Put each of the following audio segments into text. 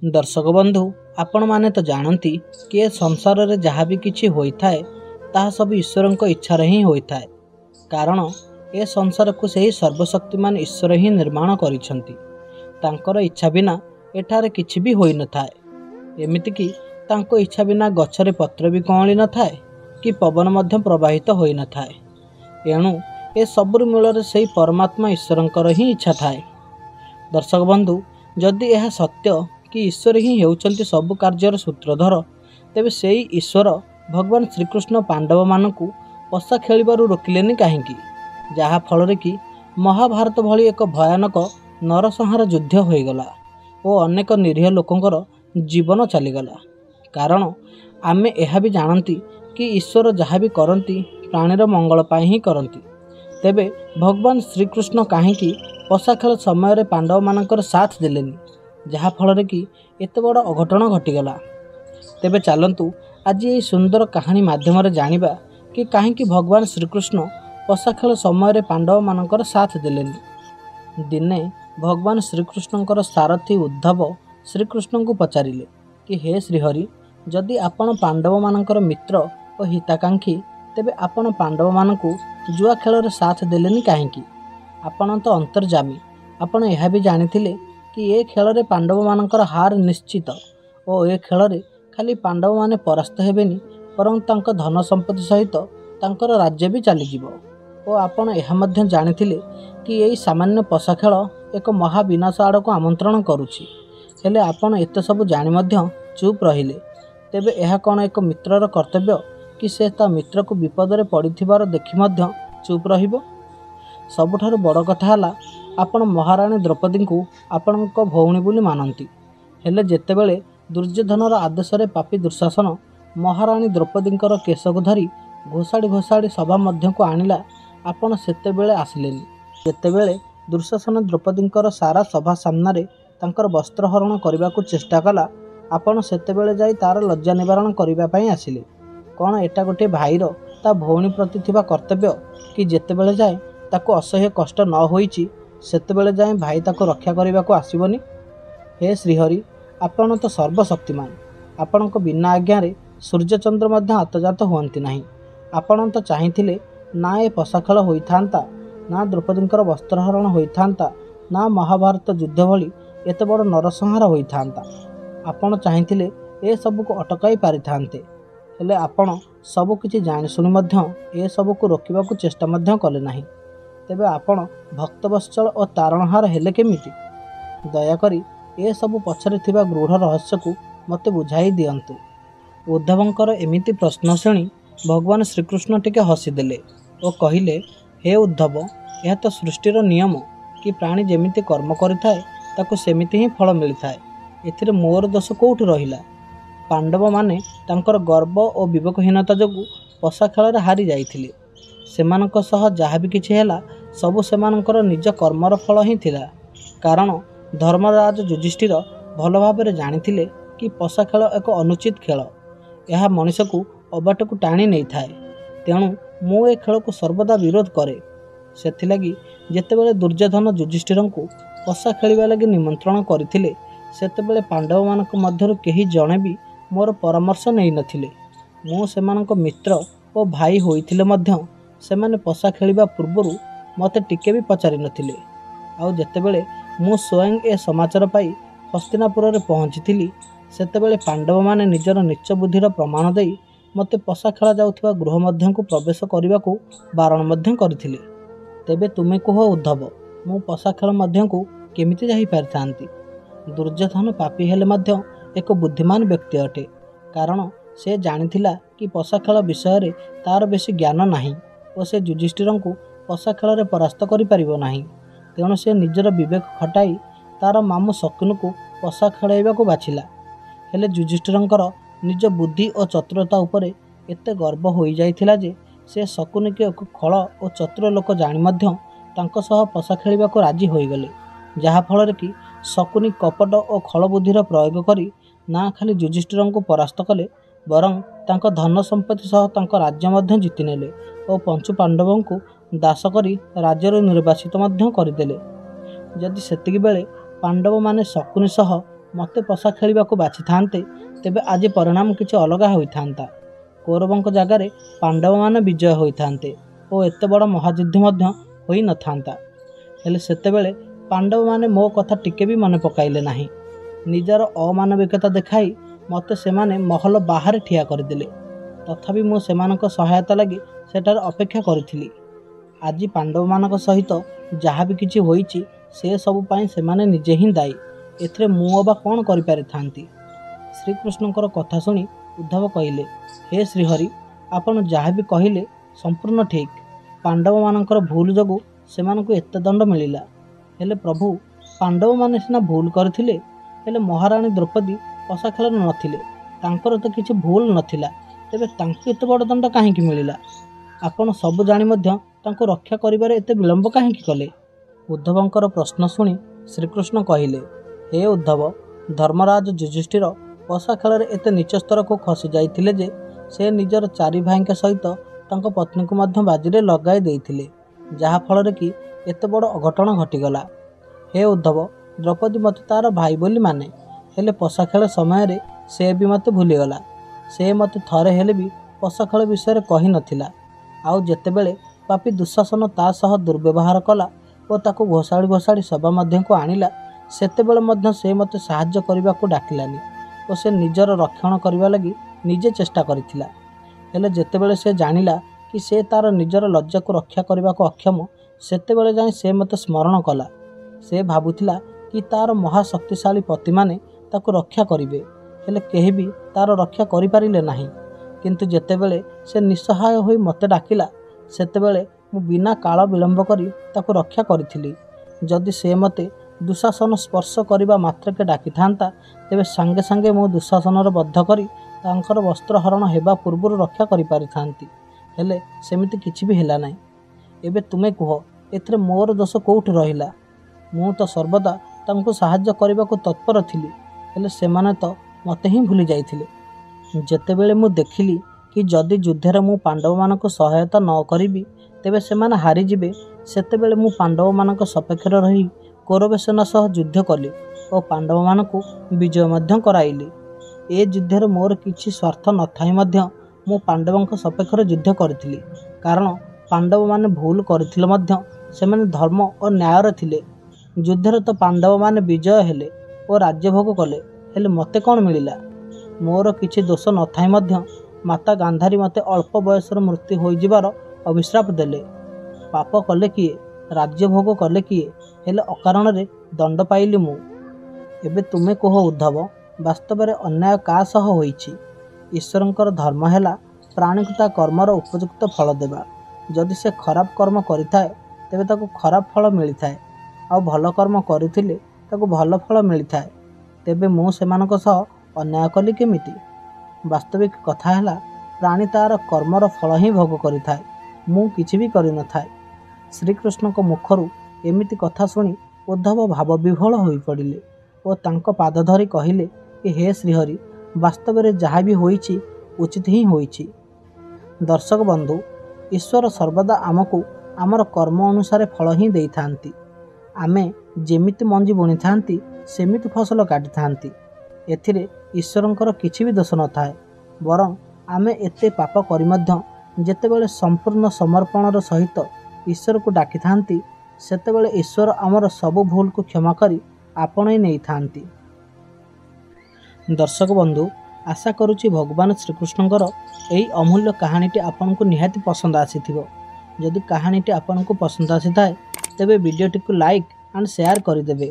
दर्शक बंधु आपण माने तो जानती कि संसार रे जहाँ भी किछि होइथाए ताहा सब ईश्वर को इच्छा ही होइथाए। कारण ए संसार को सही सर्वशक्तिमान ईश्वर ही निर्माण करिसंती। तांकर इच्छा बिना एठारे किछि भी होई न थाए। एमिति कि तांको इच्छा बिना गछरे पत्र भी कौली न थाए कि पवन मध्य प्रवाहित होई न थाए। एणु ए सबुर मूल से परमात्मा ईश्वरंकर ही इच्छा थाए। दर्शक बंधु जदि यह सत्य कि ईश्वर ही हेउचंती सब कार्यर सूत्रधर, तेबे सेई ईश्वर भगवान श्रीकृष्ण पांडव मानकु पशा खेलिबारु रोकिलेनी काहेकि, जहा फल कि महाभारत भली एक भयानक नरसंहार युद्ध होईगला और अनेक निरीह लोकंकर जीवन चलीगला। कारण आमे यह भी जानती कि ईश्वर जहाँ भी करती प्राणीर मंगल पाई ही करती। तेबे भगवान श्रीकृष्ण काहेकि पशा खेल समय पांडव मानकर साथ देलेनी, जहा फल कि एते बड़ अघटन घटीगला। तेबे चलंतु आज ये सुंदर कहानी माध्यम जानिबा कि काहेकि भगवान श्रीकृष्ण पशा खेल समय पांडव मानकर साथ देलेनी। दिने भगवान श्रीकृष्णकर सारथी उद्धव श्रीकृष्ण को पचारिले कि हे श्रीहरि, जदि आपण पांडव मानकर मित्र और हिताकांक्षी, तेबे आपण पांडव मानकु जुआ खेल साथ देलेनी काहेकि? आपण तो अंतर्जामी, आपण यह भी जानिथिले कि ए खेल पांडव मानकर हार निश्चित और ए खेल खाली पांडव माने परास्त हेबेनी, बरं तांको धन संपत्ति सहित तांकर राज्य भी चलीजिवो। और आपण यह मध्य जानिथिले कि यही सामान्य पशा खेल एक महाविनाश आड़क आमंत्रण करुछि। हेले आपण एते सब जानि मध्य चुप रहिले। तेबे यह कौन एक मित्रर कर्तव्य कि से ता मित्र को विपद रे पड़िथिबार देखि मध्य चुप रहिबो? सबुठारु बड़ कथा हला आपण महारानी द्रौपदी को आपणक भौणी बोली मानती। हेले जेतेबेले दुर्योधनर आदेश रे पापी दुशासन महारानी द्रौपदींकर केश को धरी घोषाड़ी घोषाड़ी सभा मध्य को आनिला, आपण सेतेबेले आसिलेनी। जेतेबेले दुशासन द्रौपदींकर सारा सभा सामने तांकर वस्त्र हरण करने को चेष्टा कला, आपण सेतेबेले जाई तार लज्जा निवारण करने पाई आसिले। कौन एटा गोटे भाईर ता भौणी प्रति थिबा कर्तव्य कि जेतेबेले जाए ताको असह्य कष्ट न होईची सेतेबेले जाए भाई ताको रक्षा करने को आसीबनी? हे श्रीहरि, आपण तो सर्वशक्तिमान, आपणक बिना आज्ञा सूर्यचंद्र मध्य आतजात हुअंती नहीं। आपण तो चाहिथिले ना ए पशा खेल होइथांता, ना द्रौपदींकर वस्त्रहरण होइथांता, ना महाभारत युद्ध भली एते बड़ नरसंहार होइथांता। आपण चाहिथिले ए सब को अटकाई पारिथांते। हेले आपण सब किछि जानि सुनि मध्य ए सब को रोकिबा को चेष्टा मध्य कले नाही। तेबे आपण भक्तवत्सल और तारणहार हेले केमिति? दयाकरी ए सब पछरे थिबा गूढ़ रहस्य को मते बुझाई दियंतु। उद्धवंकर एमिति प्रश्न शुणी भगवान श्रीकृष्ण टिके हसीदेले और कहिले, हे उद्धव, यह तो सृष्टिर नियम कि प्राणी जेमिति कर्म करिथाए ताको सेमिति ही फल मिलिथाए। एथिरे मोर दोष कोउठी रहिला? पांडव माने तांकर गर्व और विवेकहीनता जोगु पशा खेल हारी जाइथिले। सेमानक सह जहा भी किछि हेला सबु सेमानकर निज कर्मर फल ही थिला। कारण धर्मराज युधिष्ठिर भल भाबरे जानिथिले कि पशा खेल एक अनुचित खेल, यह मनुष्य को अबाट को टाणी नहीं थाए। तेणु मु ए खेल को सर्वदा विरोध करे। सेथिलागी जेतेबेले दुर्योधन युधिष्ठिर को पशा खेलिबा लागि निमंत्रण करथिले, सेतेबेले पांडव मानक मध्यरु केही जणे भी मोर परामर्श नहीं नथिले। मु सेमानक मित्र और भाई होइथिले मध्य सेमाने पशा खेलिबा पूर्वरु मते टिके भी पचारि नथिले। आउ जेतेबेले मु स्वयं ए समाचार पाई हस्तिनापुर रे पहुंचीथिली, सेतेबेले पांडव माने निजर नीच बुद्धिर प्रमाण देई मते पशा खेला जाउथिबा गृह मध्य को प्रवेश करने को बारण मध्य करथिले। तेबे तुमे कह उद्धव, मु पशा खेल मध्य को केमिति जाई पारिथांती? दुर्योधन पापी हेले मध्य एक बुद्धिमान व्यक्ति अटे। कारण से जानिथिला कि पशा खेल विषय रे तार बेसी ज्ञान नाही और से युधिष्ठिर को पशा खेल रे परास्त करि परिबो नाही। तेणु से निजर विवेक खटाई तार मामू शकुन को पशा खेलाइबा को बाछिला। हेले युधिष्ठिरंकर निज बुद्धि और चतुरता उपरे एते गर्व होई जाइथिला जे से शकुन के एक खल और चतुर लोक जानि मध्य तांको सह पशा खेलिबा को राजी होई गले। जहा फल कि शकुनी कपट और खल बुद्धिर प्रयोग करी ना खाली युधिष्ठिर को परास्त कले, बरं तांको धन संपत्ति सह तांको राज्य मध्य जीति नेले और पंचु पांडवों को दास करी राज्यर निर्वासित मध्य करदेले। जदि सेतिकी बेले पांडव माने शकुनी सह ମୋତେ ପଶା ଖେଳିବାକୁ ବାଛିଥାନ୍ତେ ତେବେ ଆଜି ପରିଣାମ କିଛି ଅଲଗା ହୋଇଥାନ୍ତା। କୌରବଙ୍କ ଜାଗାରେ ପାଣ୍ଡବମାନେ ବିଜୟ ହୋଇଥାନ୍ତେ ଓ ଏତେ ବଡ଼ ମହାଯୁଦ୍ଧ ମଧ୍ୟ ହୋଇନଥାନ୍ତା। ହେଲେ ସେତେବେଳେ ପାଣ୍ଡବମାନେ ମୋ କଥା ଟିକେ ବି ମନେ ପକାଇଲେ ନାହିଁ। ନିଜର ଅମାନବିକତା ଦେଖାଇ ମୋତେ ସେମାନେ ମହଲ ବାହାରେ ଠିଆ କରିଦେଲେ। ତଥାପି ମୁଁ ସେମାନଙ୍କ ସହାୟତା ଲାଗି ସେଠାରେ ଅପେକ୍ଷା କରିଥିଲି। ଆଜି ପାଣ୍ଡବମାନଙ୍କ ସହିତ ଯାହା ବି କିଛି ହୋଇଛି ସେ ସବୁ ପାଇଁ ସେମାନେ ନିଜେ ହିଁ ଦାୟୀ। ଏଥିରେ ମୁଁ ଅବା କ'ଣ କରିପାରିଥାନ୍ତି? ଶ୍ରୀକୃଷ୍ଣଙ୍କର କଥା ଶୁଣି ଉଦ୍ଧବ କହିଲେ, ହେ ଶ୍ରୀହରି, ଆପଣ ଯାହା ବି କହିଲେ ସମ୍ପୂର୍ଣ୍ଣ ଠିକ୍। ପାଣ୍ଡବମାନଙ୍କର ଭୁଲ ଯୋଗୁଁ ସେମାନଙ୍କୁ ଏତେ ଦଣ୍ଡ ମିଳିଲା। ହେଲେ ପ୍ରଭୁ, ପାଣ୍ଡବମାନେ ସିନା ଭୁଲ କରିଥିଲେ, ହେଲେ ମହାରାଣୀ ଦ୍ରୌପଦୀ ପଶା ଖେଳରେ ନଥିଲେ। ତାଙ୍କର ତ କିଛି ଭୁଲ ନଥିଲା, ତେବେ ତାଙ୍କୁ ଏତେ ବଡ଼ ଦଣ୍ଡ କାହିଁକି ମିଳିଲା? ଆପଣ ସବୁ ଜାଣି ମଧ୍ୟ ତାଙ୍କୁ ରକ୍ଷା କରିବାରେ ଏତେ ବିଳମ୍ବ କାହିଁକି କଲେ? ଉଦ୍ଧବଙ୍କର ପ୍ରଶ୍ନ ଶୁଣି ଶ୍ରୀକୃଷ୍ଣ କହିଲେ, ହେ ଉଦ୍ଧବ, ଧର୍ମରାଜ ଯୁଧିଷ୍ଠିର ପଶା ଖେଳରେ ଏତେ ନୀଚ ସ୍ତରକୁ ଖସି ଯାଇଥିଲେ ଯେ ସେ ନିଜର 4 ଭାଇଙ୍କ ସହିତ ତାଙ୍କ ପତ୍ନୀଙ୍କୁ ମଧ୍ୟ ବାଜିରେ ଲଗାଇ ଦେଇଥିଲେ, ଯାହାଫଳରେ କି ଏତେ ବଡ଼ ଅଘଟଣ ଘଟିଗଲା। ହେ ଉଦ୍ଧବ, ଦ୍ରୌପଦୀ ମୋତେ ତା'ର ଭାଇ ବୋଲି ମାନେ, ହେଲେ ପଶା ଖେଳ ସମୟରେ ସେ ବି ମୋତେ ଭୁଲିଗଲା। ସେ ମୋତେ ଥରେ ହେଲେ ବି ପଶା ଖେଳ ବିଷୟରେ କହିନଥିଲା। ଆଉ ଯେତେବେଳେ ପାପୀ ଦୁଃଶାସନ ତା ସହ ଦୁର୍ବ୍ୟବହାର କଲା ଓ ତାକୁ ଘୋଷାଡ଼ି ଘୋଷାଡ଼ି ସଭା ମଧ୍ୟକୁ ଆଣିଲା, ସେତେବେଳେ ମଧ୍ୟ ସେ ମୋତେ ସାହାଯ୍ୟ କରିବାକୁ ଡାକିଲାନି ଓ ସେ ନିଜର ରକ୍ଷଣ କରିବା ଲାଗି ନିଜେ ଚେଷ୍ଟା କରିଥିଲା। ହେଲେ ଯେତେବେଳେ ସେ ଜାଣିଲା କି ସେ ତା'ର ନିଜର ଲଜ୍ଜାକୁ ରକ୍ଷା କରିବାକୁ ଅକ୍ଷମ, ସେତେବେଳେ ଯାଇ ସେ ମୋତେ ସ୍ମରଣ କଲା। ସେ ଭାବୁଥିଲା କି ତା'ର ମହାଶକ୍ତିଶାଳୀ ପତିମାନେ ତାକୁ ରକ୍ଷା କରିବେ, ହେଲେ କେହି ବି ତା'ର ରକ୍ଷା କରିପାରିଲେ ନାହିଁ। କିନ୍ତୁ ଯେତେବେଳେ ସେ ନିଃସହାୟ ହୋଇ ମୋତେ ଡାକିଲା, ସେତେବେଳେ ମୁଁ ବିନା କାଳ ବିଳମ୍ବ କରି ତାକୁ ରକ୍ଷା କରିଥିଲି। ଯଦି ସେ ମୋତେ ଦୁଃଶାସନ ସ୍ପର୍ଶ କରିବା ମାତ୍ରକେ ଡାକିଥାନ୍ତା, ତେବେ ସାଙ୍ଗେ ସାଙ୍ଗେ ମୁଁ ଦୁଃଶାସନର ବଦ୍ଧ କରି ତାଙ୍କର ବସ୍ତ୍ରହରଣ ହେବା ପୂର୍ବରୁ ରକ୍ଷା କରିପାରିଥାନ୍ତି। ହେଲେ ସେମିତି କିଛି ବି ହେଲା ନାହିଁ। ଏବେ ତୁମେ କୁହ, ଏଥିରେ ମୋର ଦୋଷ କେଉଁଠି ରହିଲା? ମୁଁ ତ ସର୍ବଦା ତାଙ୍କୁ ସାହାଯ୍ୟ କରିବାକୁ ତତ୍ପର ଥିଲି, ହେଲେ ସେମାନେ ତ ମୋତେ ହିଁ ଭୁଲି ଯାଇଥିଲେ। ଯେତେବେଳେ ମୁଁ ଦେଖିଲି କି ଯଦି ଯୁଦ୍ଧରେ ମୁଁ ପାଣ୍ଡବମାନଙ୍କୁ ସହାୟତା ନ କରିବି ତେବେ ସେମାନେ ହାରିଯିବେ, ସେତେବେଳେ ମୁଁ ପାଣ୍ଡବମାନଙ୍କ ସପକ୍ଷରେ ରହି କୌରବ ସେନା ସହ ଯୁଦ୍ଧ କଲି ଓ ପାଣ୍ଡବମାନଙ୍କୁ ବିଜୟ ମଧ୍ୟ କରାଇଲି। ଏ ଯୁଦ୍ଧରେ ମୋର କିଛି ସ୍ୱାର୍ଥ ନଥାଇ ମଧ୍ୟ ମୁଁ ପାଣ୍ଡବଙ୍କ ସପକ୍ଷରେ ଯୁଦ୍ଧ କରିଥିଲି, କାରଣ ପାଣ୍ଡବମାନେ ଭୁଲ କରିଥିଲେ ମଧ୍ୟ ସେମାନେ ଧର୍ମ ଓ ନ୍ୟାୟରେ ଥିଲେ। ଯୁଦ୍ଧରେ ତ ପାଣ୍ଡବମାନେ ବିଜୟ ହେଲେ ଓ ରାଜ୍ୟଭୋଗ କଲେ, ହେଲେ ମୋତେ କ'ଣ ମିଳିଲା? ମୋର କିଛି ଦୋଷ ନଥାଇ ମଧ୍ୟ ମାତା ଗାନ୍ଧାରୀ ମୋତେ ଅଳ୍ପ ବୟସରେ ମୃତ୍ୟୁ ହୋଇଯିବାର ଅଭିଶାପ ଦେଲେ। ପାପ କଲେ କିଏ? ରାଜ୍ୟଭୋଗ କଲେ କିଏ? ହେଲେ ଅକାରଣରେ ଦଣ୍ଡ ପାଇଲି ମୁଁ। ଏବେ ତୁମେ କୁହ ଉଦ୍ଧବ, ବାସ୍ତବରେ ଅନ୍ୟାୟ କାହା ସହ ହୋଇଛି? ଈଶ୍ୱରଙ୍କର ଧର୍ମ ହେଲା ପ୍ରାଣୀକୁ ତା କର୍ମର ଉପଯୁକ୍ତ ଫଳ ଦେବା। ଯଦି ସେ ଖରାପ କର୍ମ କରିଥାଏ ତେବେ ତାକୁ ଖରାପ ଫଳ ମିଳିଥାଏ, ଆଉ ଭଲ କର୍ମ କରିଥିଲେ ତାକୁ ଭଲ ଫଳ ମିଳିଥାଏ। ତେବେ ମୁଁ ସେମାନଙ୍କ ସହ ଅନ୍ୟାୟ କଲି କେମିତି? ବାସ୍ତବିକ କଥା ହେଲା, ପ୍ରାଣୀ ତା'ର କର୍ମର ଫଳ ହିଁ ଭୋଗ କରିଥାଏ, ମୁଁ କିଛି ବି କରିନଥାଏ। ଶ୍ରୀକୃଷ୍ଣଙ୍କ ମୁଖରୁ ଏମିତି କଥା ଶୁଣି ଉଦ୍ଧବ ଭାବବିହ୍ୱଳ ହୋଇପଡ଼ିଲେ ଓ ତାଙ୍କ ପାଦ ଧରି କହିଲେ କି ହେ ଶ୍ରୀହରି, ବାସ୍ତବରେ ଯାହା ବି ହୋଇଛି ଉଚିତ ହିଁ ହୋଇଛି। ଦର୍ଶକ ବନ୍ଧୁ, ଈଶ୍ୱର ସର୍ବଦା ଆମକୁ ଆମର କର୍ମ ଅନୁସାରେ ଫଳ ହିଁ ଦେଇଥାନ୍ତି। ଆମେ ଯେମିତି ମଞ୍ଜି ବୁଣିଥାନ୍ତି ସେମିତି ଫସଲ କାଟିଥାନ୍ତି। ଏଥିରେ ଈଶ୍ୱରଙ୍କର କିଛି ବି ଦୋଷ ନଥାଏ। ବରଂ ଆମେ ଏତେ ପାପ କରି ମଧ୍ୟ ଯେତେବେଳେ ସମ୍ପୂର୍ଣ୍ଣ ସମର୍ପଣର ସହିତ ଈଶ୍ୱରକୁ ଡାକିଥାନ୍ତି, ସେତେବେଳେ ଈଶ୍ୱର ଆମର ସବୁ ଭୁଲକୁ କ୍ଷମା କରି ଆପଣେଇ ନେଇଥାନ୍ତି। ଦର୍ଶକ ବନ୍ଧୁ, ଆଶା କରୁଛି ଭଗବାନ ଶ୍ରୀକୃଷ୍ଣଙ୍କର ଏହି ଅମୂଲ୍ୟ କାହାଣୀଟି ଆପଣଙ୍କୁ ନିହାତି ପସନ୍ଦ ଆସିଥିବ। ଯଦି କାହାଣୀଟି ଆପଣଙ୍କୁ ପସନ୍ଦ ଆସିଥାଏ ତେବେ ଭିଡ଼ିଓଟିକୁ ଲାଇକ୍ ଆଣ୍ଡ ସେୟାର କରିଦେବେ।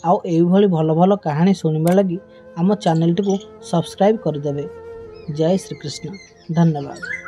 ଆଉ ଏଇଭଳି ଭଲ ଭଲ କାହାଣୀ ଶୁଣିବା ଲାଗି ଆମ ଚ୍ୟାନେଲଟିକୁ ସବସ୍କ୍ରାଇବ୍ କରିଦେବେ। ଜୟ ଶ୍ରୀକୃଷ୍ଣ। ଧନ୍ୟବାଦ।